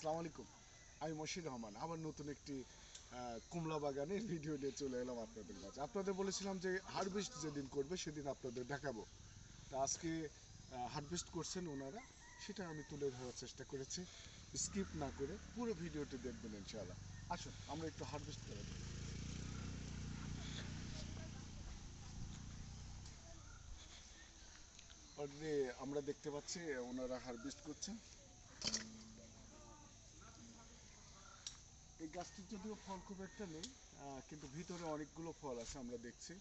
আসসালামু আলাইকুম। আমি মশির রহমান আবার নতুন একটি কমলা বাগানের ভিডিও নিয়ে চলে এলাম আপনাদের কাছে। আপনাদের বলেছিলাম যে হারভেস্ট যেদিন করবে সেদিন আপনাদের দেখাবো। তা আজকে হারভেস্ট করছেন ওনারা, সেটা আমি তুলে ধরার চেষ্টা করেছি। স্কিপ না করে পুরো ভিডিওটি দেখবেন ইনশাআল্লাহ। আসুন আমরা একটু হারভেস্ট করে দিই। অলরেডি আমরা দেখতে পাচ্ছি ওনারা হারভেস্ট করছেন। এই গাছটির যদিও ফল খুব একটা নেই, কিন্তু ভিতরে অনেকগুলো ফল আছে আমরা দেখছি।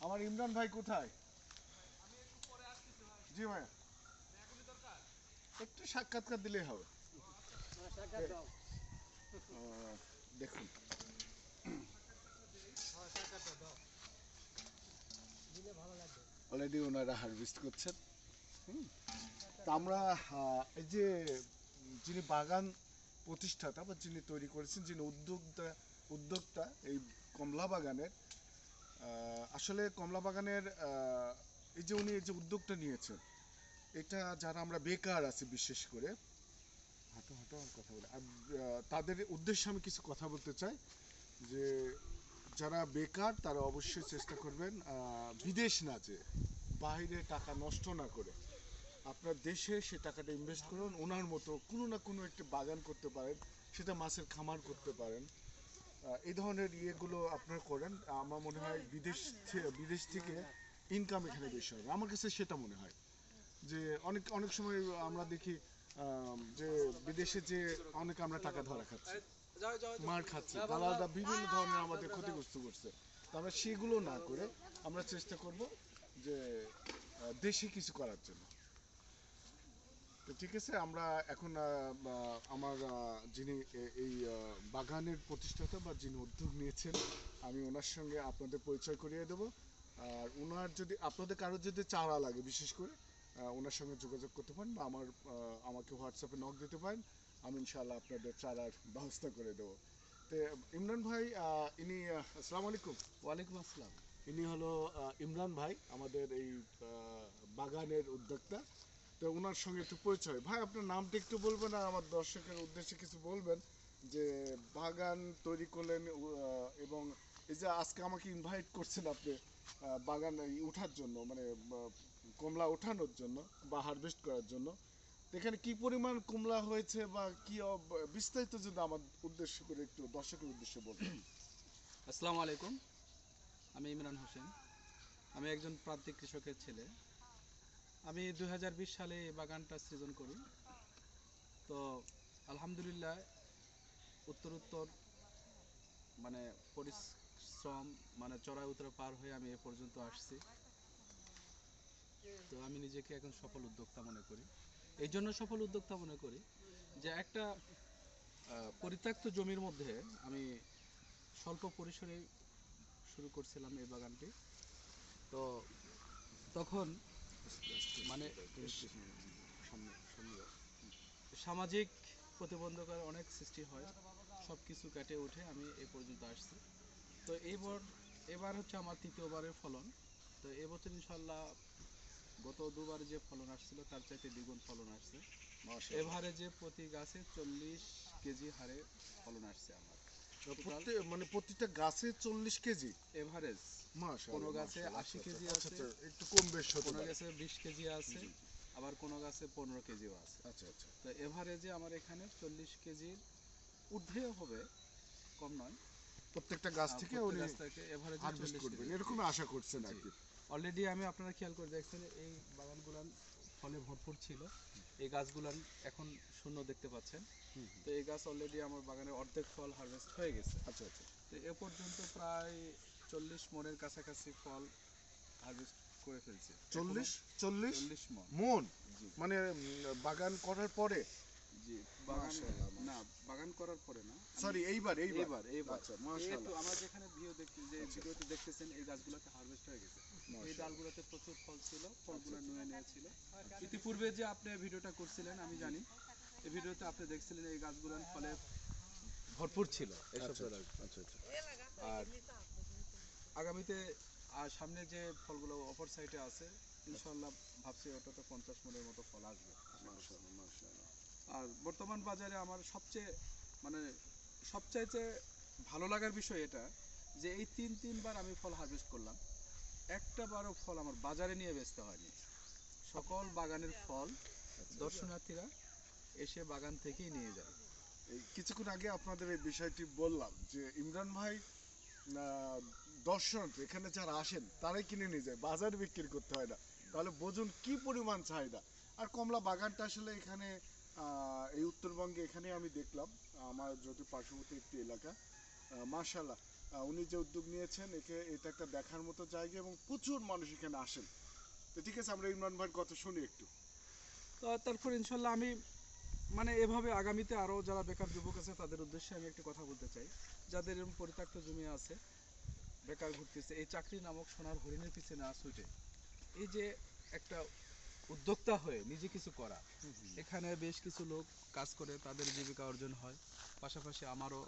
আমার ইমরান ভাই কোথায়? জি ভাইয়া, একটু সাক্ষাৎকার দিলেই হবে। দেখুন অলরেডি ওনারা হারভেস্ট করছেন। তা আমরা এই যে যিনি বাগান প্রতিষ্ঠাতা বা যিনি তৈরি করেছেন, যিনি উদ্যোক্তা এই কমলা বাগানের, আসলে কমলা বাগানের এই যে উনি এই যে উদ্যোগটা নিয়েছেন, এটা যারা আমরা বেকার আছি বিশেষ করে, হাঁটো হাঁটো আর কথা বলে, আর তাদের উদ্দেশ্যে আমি কিছু কথা বলতে চাই যে যারা বেকার তারা অবশ্যই চেষ্টা করবেন বিদেশ না যেয়ে, বাইরে টাকা নষ্ট না করে আপনার দেশে সে টাকাটা ইনভেস্ট করুন। ওনার মতো কোনো না কোনো একটি বাগান করতে পারেন, সেটা মাছের খামার করতে পারেন। এই ধরনের ইয়েগুলো আপনারা করেন, আমার মনে হয় বিদেশ থেকে ইনকাম এখানে বেশি হবে। আমার কাছে সেটা মনে হয় যে অনেক অনেক সময় আমরা দেখি যে বিদেশে যে অনেক আমরা টাকা ধরা খাচ্ছি, মার খাচ্ছি, দালালরা বিভিন্ন ধরনের আমাদের ক্ষতিগ্রস্ত করছে। তো আমরা সেগুলো না করে আমরা চেষ্টা করব যে দেশে কিছু করার জন্য। তো ঠিক আছে, আমরা এখন আমার যিনি এই বাগানের প্রতিষ্ঠাতা বা যিনি উদ্যোগ নিয়েছেন, আমি ওনার সঙ্গে আপনাদের পরিচয় করিয়ে দেবো। আর ওনার যদি আপনাদের কারোর যদি চারা লাগে বিশেষ করে, ওনার সঙ্গে যোগাযোগ করতে পারেন বা আমাকে হোয়াটসঅ্যাপে নক দিতে পারেন। আমি ইনশাআল্লাহ আপনাদের চারার ব্যবস্থা করে দেবো। তো ইমরান ভাই, ইনি আসসালামু আলাইকুম। ওয়ালাইকুম আসসালাম। ইনি হলো ইমরান ভাই, আমাদের এই বাগানের উদ্যোক্তা। তো ওনার সঙ্গে একটু পরিচয়। ভাই আপনার নামটা একটু বলবেন আর আমার দর্শকের উদ্দেশ্যে কিছু বলবেন যে বাগান তৈরি করলেন, এবং এই যে আজকে আমাকে ইনভাইট করছেন আপনি বাগান ওঠার জন্য, মানে কমলা ওঠানোর জন্য বা হারভেস্ট করার জন্য। তো এখানে কি পরিমাণ কমলা হয়েছে বা কি বিস্তারিত যদি আমার উদ্দেশ্য করে একটু দর্শকের উদ্দেশ্যে বলবেন। আসসালামু আলাইকুম। আমি ইমরান হোসেন। আমি একজন প্রান্তিক কৃষকের ছেলে। আমি 2020 সালে এই বাগানটা সৃজন করি। তো আলহামদুলিল্লাহ উত্তর মানে পরিশ্রম, মানে চড়াই উতরা পার হয়ে আমি এ পর্যন্ত আসছি। তো আমি নিজেকে এখন সফল উদ্যোক্তা মনে করি। এই জন্য সফল উদ্যোক্তা মনে করি যে একটা পরিত্যক্ত জমির মধ্যে আমি স্বল্প পরিসরে শুরু করছিলাম এই বাগানটি। তো তখন মানে সামাজিক প্রতিবন্ধকতার অনেক সৃষ্টি হয়, সব কিছু কেটে উঠে আমি এ পর্যন্ত আসছি। তো এবার হচ্ছে আমার তৃতীয়বারের ফলন। তো এবছর ইনশাল্লাহ গত দুবার যে ফলন আসছিল তার চাইতে দ্বিগুণ ফলন আসছে। এভারেজে প্রতি গাছে 40 কেজি হারে ফলন আসছে আমার। মানে প্রত্যেকটা গাছে 40 কেজি এভারেজ। কোনো গাছে 80 কেজি আছে, একটু কম বেশ হতে কোনো পারে। গাছে 20 কেজি আছে, আবার কোনো গাছে 15 কেজিও আছে। আচ্ছা আচ্ছা। তো এভারেজে আমার এখানে 40 কেজির ঊর্ধ্বেও হবে, কম নয়। প্রত্যেকটা গাছ থেকে উনি এভারেজে হারভেস্ট 40 করবেন কেজি এরকম আশা করছেন আর কি। অলরেডি আমি আপনারা খেয়াল করে দেখছেন এই বাগানগুলান ফলে ভরপুর ছিল। এই গাছগুলান এখন শূন্য দেখতে পাচ্ছেন। তো এই গাছ অলরেডি আমার বাগানের অর্ধেক ফল হারভেস্ট হয়ে গেছে। আচ্ছা আচ্ছা। তো এ পর্যন্ত প্রায় 40 মনের কাছাকাছি ফল হারভেস্ট করে ফেলছি। 40 মন মানে বাগান করার পরে? জি, বাগান না, বাগান করার পরে না, সরি এইবার। আচ্ছা মাশাআল্লাহ। আমরা যেখানে ভিডিওতে দেখতেছেন এই গাছগুলোতে হারভেস্ট হয়ে গেছে। এই ডালগুলোতে প্রচুর ফল ছিল, ফলগুলো নুয়ে নিয়েছিল। ইতিপূর্বে যে আপনি ভিডিওটা করছিলেন আমি জানি, এই ভিডিওতে আপনি দেখছিলেন এই গাছগুলো ফলে ভরপুর ছিল এইসব। আচ্ছা আচ্ছা। আর আগামীতে আর সামনে যে ফলগুলো অপর সাইডে আছে ইনশাআল্লাহ ভাবছি ওটাতে 50 মনের মতো ফল আসবে। মাশাআল্লাহ মাশাআল্লাহ। আর বর্তমান বাজারে আমার মানে সবচাইতে ভালো লাগার বিষয় এটা যে এই তিনবার আমি ফল হারভেস্ট করলাম, একটা বারও ফল আমার বাজারে নিয়ে বেচতে হয়নি। সকল বাগানের ফল দর্শনার্থীরা এসে বাগান থেকেই নিয়ে যায়। এই কিছুক্ষণ আগে আপনাদের এই বিষয়টি বললাম যে ইমরান ভাই দর্শনার্থী এখানে যারা আসেন তারাই কিনে নিয়ে যায়, বাজারে বিক্রি করতে হয় না। তাহলে বুঝুন কি পরিমাণ চাহিদা। আর কমলা বাগানটা আসলে এখানে এই উত্তরবঙ্গে এখানে আমি দেখলাম, আমার যদি পার্শ্ববর্তী একটি এলাকা, মাশাআল্লাহ উনি যে উদ্যোগ নিয়েছেন এটা একটা দেখার মতো জায়গা এবং প্রচুর মানুষ এখানে আসেন। তো ঠিক আছে, আমরা ইমরান ভাইয়ের কথা শুনি একটু। তো তারপর ইনশাল্লাহ আমি মানে এভাবে আগামীতে আরও যারা বেকার যুবক আছে তাদের উদ্দেশ্যে আমি একটি কথা বলতে চাই, যাদের এরকম পরিত্যক্ত জমি আছে, বেকার ঘুরতেছে, এই চাকরি নামক সোনার হরিণের পিছনে না ছুটে এই যে একটা উদ্যোক্তা হয়ে নিজে কিছু করা, এখানে বেশ কিছু লোক কাজ করে তাদের জীবিকা অর্জন হয়। পাশাপাশি আমারও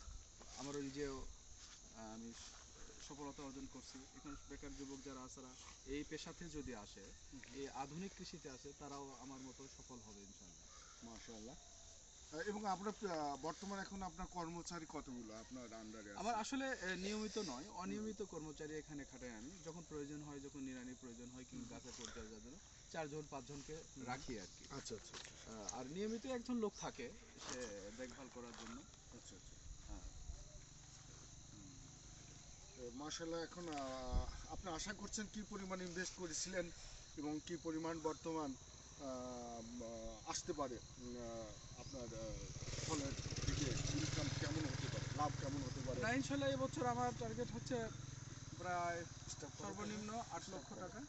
নিজেও আমি সফলতা অর্জন করছি। এখানে বেকার যুবক যারা আছে তারা এই পেশাতে যদি আসে, এই আধুনিক কৃষিতে আসে, তারাও আমার মতো সফল হবে ইনশাল্লাহ। মাশাআল্লাহ। এবং আপনার বর্তমানে এখন আপনার কর্মচারী কতগুলো আপনার আন্ডারে আছে? আমার আসলে নিয়মিত নয়, অনিয়মিত কর্মচারী এখানে খাটাই আমি। যখন প্রয়োজন হয়, যখন নিড়ানির প্রয়োজন হয় কিংবা গাছের পরিচর্যার জন্য 4-5 জনকে রাখি আর কি। আচ্ছা আচ্ছা আর নিয়মিত একজন লোক থাকে সে দেখভাল করার জন্য। আচ্ছা আচ্ছা। হ্যাঁ। মাশাআল্লাহ, এখন আপনি আশা করছেন কি পরিমাণ ইনভেস্ট করেছিলেন এবং কি পরিমাণ বর্তমান আসতে পারে আপনার ফলের দিকে ইনকাম কেমন হতে পারে, লাভ কেমন হতে পারে? না, ইনশাল্লাহ এবছর আমার টার্গেট হচ্ছে প্রায় সর্বনিম্ন 8 লক্ষ টাকা।